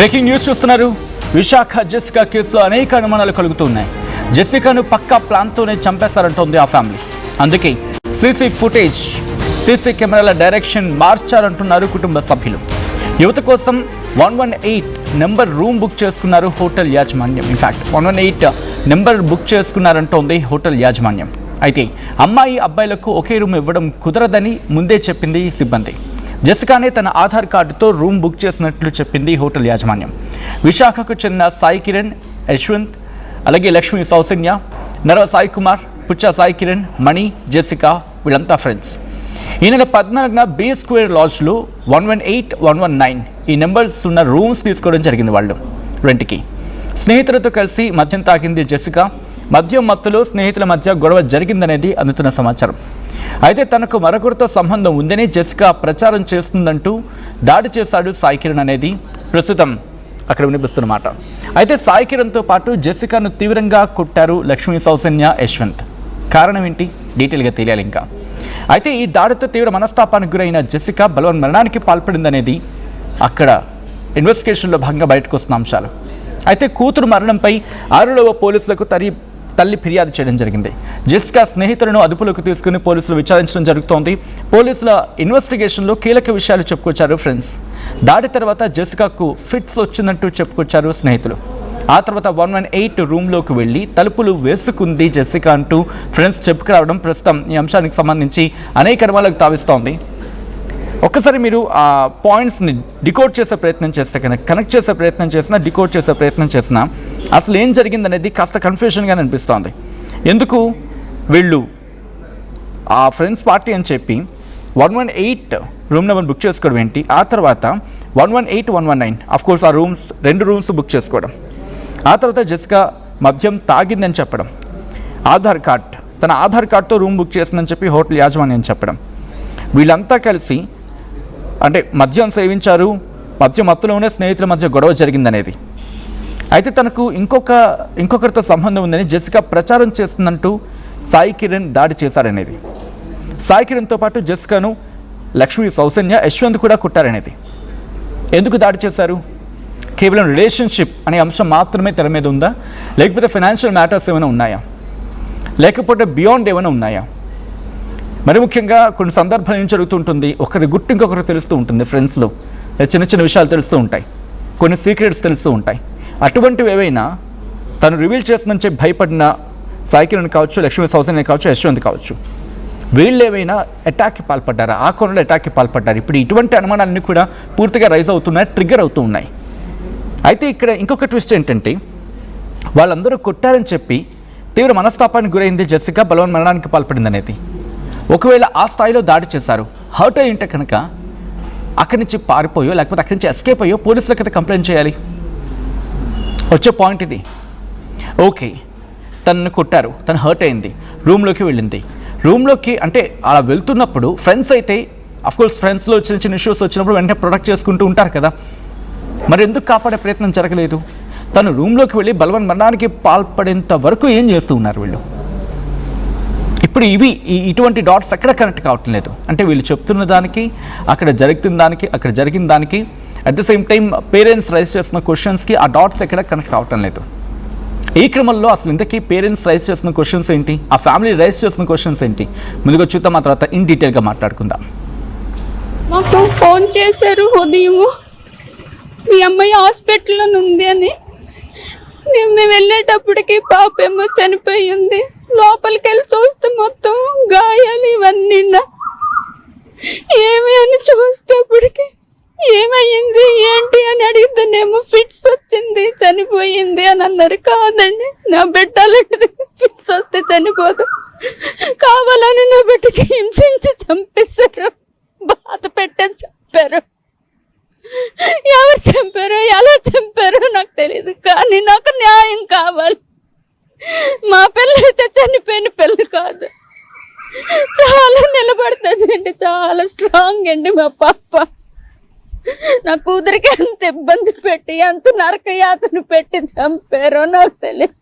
Breaking news చూస్తున్నారు. Visakha Jessica కేసులో అనేక అనుమానాలు కలుగుతున్నాయి. జెసికాను పక్కా ప్లాన్తోనే చంపేశారంటోంది ఆ ఫ్యామిలీ. అందుకే సీసీ కెమెరాల డైరెక్షన్ మార్చారంటున్నారు కుటుంబ సభ్యులు. యువత కోసం 118 నెంబర్ రూమ్ బుక్ చేసుకున్నారు హోటల్ యాజమాన్యం. ఇన్ఫాక్ట్ 118 నెంబర్ బుక్ చేసుకున్నారంటోంది హోటల్ యాజమాన్యం. అయితే అమ్మాయి అబ్బాయిలకు ఒకే రూమ్ ఇవ్వడం కుదరదని ముందే చెప్పింది సిబ్బంది. జెసికానే తన ఆధార్ కార్డుతో రూమ్ బుక్ చేసినట్లు చెప్పింది హోటల్ యాజమాన్యం. విశాఖకు చెందిన సాయి కిరణ్, యశ్వంత్, అలాగే లక్ష్మీ సౌసన్య, నరవ సాయి కుమార్, పుచ్చ సాయి కిరణ్, మణి, జెసికా వీళ్ళంతా ఫ్రెండ్స్. ఈ నెల 14న బీ స్క్వేర్ లాడ్జ్లో 118, 119 ఈ నెంబర్స్ ఉన్న రూమ్స్ తీసుకోవడం జరిగింది. వాళ్ళు రెంట్కి స్నేహితులతో కలిసి మద్యం తాగింది జెసికా. మద్యం మత్తులో స్నేహితుల మధ్య గొడవ జరిగిందనేది అందుతున్న సమాచారం. అయితే తనకు మరొకరితో సంబంధం ఉందని జెసికా ప్రచారం చేస్తుందంటూ దాడి చేశాడు సాయి కిరణ్ అనేది ప్రస్తుతం అక్కడ వినిపిస్తున్నమాట. అయితే సాయి కిరణ్తో పాటు జెసికాను తీవ్రంగా కొట్టారు లక్ష్మీ సౌసన్య, యశ్వంత్. కారణం ఏంటి డీటెయిల్గా తెలియాలి ఇంకా. అయితే ఈ దాడితో తీవ్ర మనస్తాపానికి గురైన జెసికా బలవన్మరణానికి పాల్పడిందనేది అక్కడ ఇన్వెస్టిగేషన్లో భాగంగా బయటకు వస్తున్న అంశాలు. అయితే కూతురు మరణంపై 6వ పోలీసులకు తల్లి ఫిర్యాదు చేయడం జరిగింది. జెసికా స్నేహితులను అదుపులోకి తీసుకుని పోలీసులు విచారించడం జరుగుతోంది. పోలీసుల ఇన్వెస్టిగేషన్లో కీలక విషయాలు చెప్పుకొచ్చారు ఫ్రెండ్స్. దాడి తర్వాత జెసికాకు ఫిట్స్ వచ్చిందంటూ చెప్పుకొచ్చారు స్నేహితులు. ఆ తర్వాత 118 రూమ్లోకి వెళ్ళి తలుపులు వేసుకుంది జెసికా అంటూ ఫ్రెండ్స్ చెప్పుకురావడం ప్రస్తుతం ఈ అంశానికి సంబంధించి అనేక అనుమానాలకు తావిస్తోంది. ఒక్కసారి మీరు ఆ పాయింట్స్ని డికోడ్ చేసే ప్రయత్నం చేస్తే కనుక, కనెక్ట్ చేసే ప్రయత్నం చేసినా, డికోడ్ చేసే ప్రయత్నం చేసినా అసలు ఏం జరిగిందనేది కాస్త కన్ఫ్యూషన్గా అనిపిస్తోంది. ఎందుకు వీళ్ళు ఆ ఫ్రెండ్స్ పార్టీ అని చెప్పి 118 రూమ్ నెంబర్ బుక్ చేసుకోవడం ఏంటి, ఆ తర్వాత 118, 119 అఫ్కోర్స్ ఆ రూమ్స్ 2 రూమ్స్ బుక్ చేసుకోవడం, ఆ తర్వాత జెసికా మద్యం తాగిందని చెప్పడం, తన ఆధార్ కార్డ్తో రూమ్ బుక్ చేసిందని చెప్పి హోటల్ యాజమాన్యం చెప్పడం, వీళ్ళంతా కలిసి అంటే మద్యం సేవించారు, మద్యం మత్తులోనే స్నేహితుల మధ్య గొడవ జరిగిందనేది. అయితే తనకు ఇంకొకరితో సంబంధం ఉందని జెసికా ప్రచారం చేస్తుందంటూ సాయి కిరణ్ దాడి చేశారనేది. సాయి కిరణ్తో పాటు జెసికాను లక్ష్మీ సౌసన్య, యశ్వంత్ కూడా కుట్టారనేది. ఎందుకు దాడి చేశారు? కేవలం రిలేషన్షిప్ అనే అంశం మాత్రమే తెర మీద ఉందా, లేకపోతే ఫైనాన్షియల్ మ్యాటర్స్ ఏమైనా ఉన్నాయా, లేకపోతే బియాండ్ ఏమైనా ఉన్నాయా? మరి ముఖ్యంగా కొన్ని సందర్భాలు ఏం జరుగుతుంటుంది, ఒకరి గుట్టు ఇంకొకరు తెలుస్తూ ఉంటుంది. ఫ్రెండ్స్లో చిన్న చిన్న విషయాలు తెలుస్తూ ఉంటాయి, కొన్ని సీక్రెట్స్ తెలుస్తూ ఉంటాయి. అటువంటివి ఏవైనా తను రివీల్ చేస్తుందని చెప్పి భయపడిన సాయి కిరణ్ కావచ్చు, లక్ష్మీ సౌసన్య కావచ్చు, యశ్వంత్ కావచ్చు, వీళ్ళు ఏవైనా అటాక్కి పాల్పడ్డారా, ఆ కోణంలో అటాక్కి పాల్పడ్డారు. ఇప్పుడు ఇటువంటి అనుమానాలన్నీ కూడా పూర్తిగా రైజ్ అవుతున్నాయి, ట్రిగ్గర్ అవుతూ ఉన్నాయి. అయితే ఇక్కడ ఇంకొక ట్విస్ట్ ఏంటంటే, వాళ్ళందరూ కొట్టారని చెప్పి తీవ్ర మనస్తాపానికి గురైంది జెసికా, బలవన్మరణానికి పాల్పడింది అనేది. ఒకవేళ ఆ స్థాయిలో దాడి చేశారు, హర్ట్ అయి ఉంటే కనుక అక్కడి నుంచి పారిపోయో లేకపోతే అక్కడి నుంచి ఎస్కేప్ అయ్యో పోలీసులకు అయితే కంప్లైంట్ చేయాలి. వచ్చే పాయింట్ ఇది. ఓకే, తనను కొట్టారు, తను హర్ట్ అయింది, రూమ్లోకి వెళ్ళింది. రూమ్లోకి అంటే అలా వెళ్తున్నప్పుడు ఫ్రెండ్స్ అయితే అఫ్కోర్స్ ఫ్రెండ్స్లో చిన్న చిన్న ఇష్యూస్ వచ్చినప్పుడు వెంటనే ప్రొటెక్ట్ చేసుకుంటూ ఉంటారు కదా. మరి ఎందుకు కాపాడే ప్రయత్నం జరగలేదు? తను రూమ్లోకి వెళ్ళి బలవన్మరణానికి పాల్పడేంత వరకు ఏం చేస్తూ ఉన్నారు వీళ్ళు? ఇప్పుడు ఇటువంటి డాట్స్ ఎక్కడ కనెక్ట్ కావటం లేదు. అంటే వీళ్ళు చెప్తున్న దానికి, అక్కడ జరిగిన దానికి at the same time parents raise చేస్తున్న క్వశ్చన్స్కి ఆ డాట్స్ ఎక్కడ కనెక్ట్ కావటం లేదు. ఈ క్రమంలో అసలు ఇంతకీ పేరెంట్స్ రైజ్ చేస్తున్న క్వశ్చన్స్ ఏంటి, ఆ ఫ్యామిలీ రైజ్ చేస్తున్న క్వశ్చన్స్ ఏంటి, ముందుగా చూద్దాం, ఆ తర్వాత ఇన్ డీటెయిల్గా మాట్లాడుకుందాం. మాకు ఫోన్ చేశారు ఉదయము, మీ అమ్మాయి హాస్పిటల్లో ఉంది అని. మేము వెళ్ళేటప్పటికి పాప ఏమో చనిపోయింది. లోపలికి వెళ్ళి చూస్తే మొత్తం గాయాలు ఇవన్నీ. ఏమి అని చూస్తేప్పటికి ఏమయ్యింది ఏంటి అని అడిగితేనేమో ఫిట్స్ వచ్చింది, చనిపోయింది అని అన్నారు. కాదండి, నా బిడ్డ అలాంటిది, ఫిట్స్ వస్తే చనిపోదు, కావాలని నా బిడ్డకి హింసించి చంపేశారు, బాధ పెట్టని చెప్పారు. ఎవరు చంపారో ఎలా చంపారో నాకు తెలియదు, కానీ నాకు న్యాయం కావాలి. మా పిల్ల అయితే చనిపోయిన పిల్ల కాదు, చాలా నిలబడుతుంది అండి, చాలా స్ట్రాంగ్ అండి మా పాప. నా కూతురికి ఎంత ఇబ్బంది పెట్టి, ఎంత నరకయాతన పెట్టి చంపారో నాకు తెలియదు,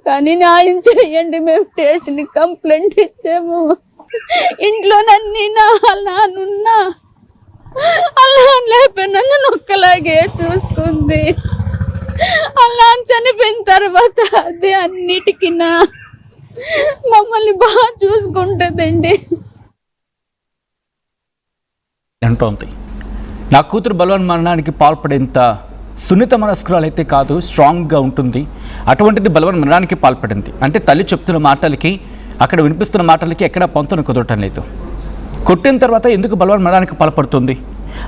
కానీ న్యాయం చేయండి. మేము స్టేషన్కి కంప్లైంట్ ఇచ్చాము. ఇంట్లో నన్ను నాన్నున్నా అలా లేకపోయినా నన్ను ఒక్కలాగే చూసుకుంది. అలా చనిపోయిన తర్వాత అదే అన్నిటికీ మమ్మల్ని బాగా చూసుకుంటుందండి. అంటోంది నా కూతురు బలవన్ మరణానికి పాల్పడేంత సున్నిత మనస్కురాలు అయితే కాదు, స్ట్రాంగ్గా ఉంటుంది. అటువంటిది బలవన్ మరణానికి పాల్పడింది అంటే తల్లి చెప్తున్న మాటలకి అక్కడ వినిపిస్తున్న మాటలకి ఎక్కడా పొంతను కుదరటం లేదు. కొట్టిన తర్వాత ఎందుకు బలవన్ మరణానికి పాల్పడుతుంది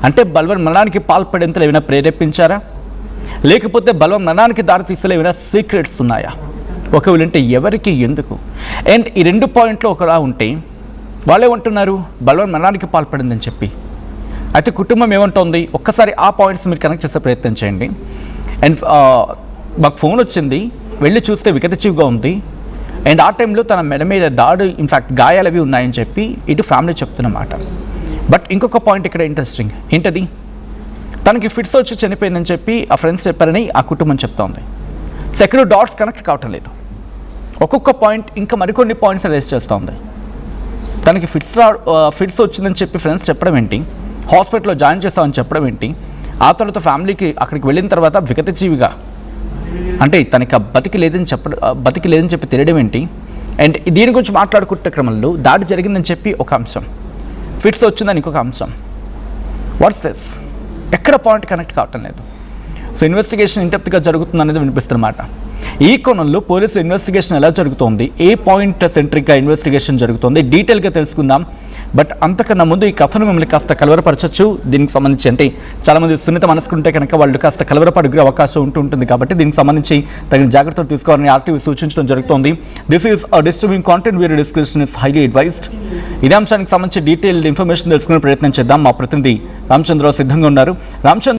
అంటే బలవన్ మరణానికి పాల్పడేంతలో ఏమైనా ప్రేరేపించారా, లేకపోతే బలవన్ మరణానికి దారి తీసేలా ఏమైనా సీక్రెట్స్ ఉన్నాయా? ఒకవేళ అంటే ఎవరికి, ఎందుకు? అండ్ ఈ 2 పాయింట్లు ఒకలా ఉంటే వాళ్ళే ఉంటున్నారు బలవన్ మరణానికి పాల్పడిందని చెప్పి. అయితే కుటుంబం ఏమంటోంది ఒక్కసారి ఆ పాయింట్స్ మీరు కనెక్ట్ చేసే ప్రయత్నం చేయండి. అండ్ మాకు ఫోన్ వచ్చింది, వెళ్ళి చూస్తే వికటచీవిగా ఉంది. అండ్ ఆ టైంలో తన మెడ మీద దాడు, ఇన్ఫ్యాక్ట్ గాయాలు అవి ఉన్నాయని చెప్పి ఇటు ఫ్యామిలీ చెప్తున్నమాట. బట్ ఇంకొక పాయింట్ ఇక్కడ ఇంట్రెస్టింగ్ ఏంటది, తనకి ఫిట్స్ వచ్చి చనిపోయిందని చెప్పి ఆ ఫ్రెండ్స్ చెప్పారని ఆ కుటుంబం చెప్తోంది. సో ఎక్కడ డాట్స్ కనెక్ట్ కావటం లేదు. ఒక్కొక్క పాయింట్ ఇంకా మరికొన్ని పాయింట్స్ రేస్ చేస్తోంది. తనకి ఫిట్స్ వచ్చిందని చెప్పి ఫ్రెండ్స్ చెప్పడం ఏంటి, హాస్పిటల్లో జాయిన్ చేస్తామని చెప్పడం ఏంటి, ఆ తర్వాత ఫ్యామిలీకి అక్కడికి వెళ్ళిన తర్వాత వికటజీవిగా అంటే తనకి బతికి లేదని చెప్పి తెలియడం ఏంటి. అండ్ దీని గురించి మాట్లాడుకుంటే క్రమంలో దాడి జరిగిందని చెప్పి ఒక అంశం, ఫిట్స్ వచ్చిందని ఇంకొక అంశం. What's this? ఎక్కడ పాయింట్ కనెక్ట్ కావటం లేదు. సో ఇన్వెస్టిగేషన్ ఇంటెప్త్గా జరుగుతుంది అనేది వినిపిస్తున్నమాట. ఈ కోణంలో పోలీసుల ఇన్వెస్టిగేషన్ ఎలా జరుగుతోంది, ఏ పాయింట్ సెంట్రిక్గా ఇన్వెస్టిగేషన్ జరుగుతోంది డీటెయిల్గా తెలుసుకుందాం. బట్ అంతకన్నా ముందు ఈ కథను మిమ్మల్ని కాస్త కలవరపరచచ్చు. దీనికి సంబంధించి అంటే చాలామంది సున్నిత మనసుకుంటే కనుక వాళ్ళు కాస్త కలవరపడే అవకాశం ఉంటుంది కాబట్టి దీనికి సంబంధించి తగిన జాగ్రత్తలు తీసుకోవాలని ఆర్టీవీ సూచించడం జరుగుతోంది. This is disturbing content, video description is highly advised. ఇదే అంశానికి సంబంధించి డీటెయిల్డ్ ఇన్ఫర్మేషన్ తెలుసుకునే ప్రయత్నం చేద్దాం. మా ప్రతినిధి రామచంద్రరావు సిద్ధంగా ఉన్నారు. రామచంద్ర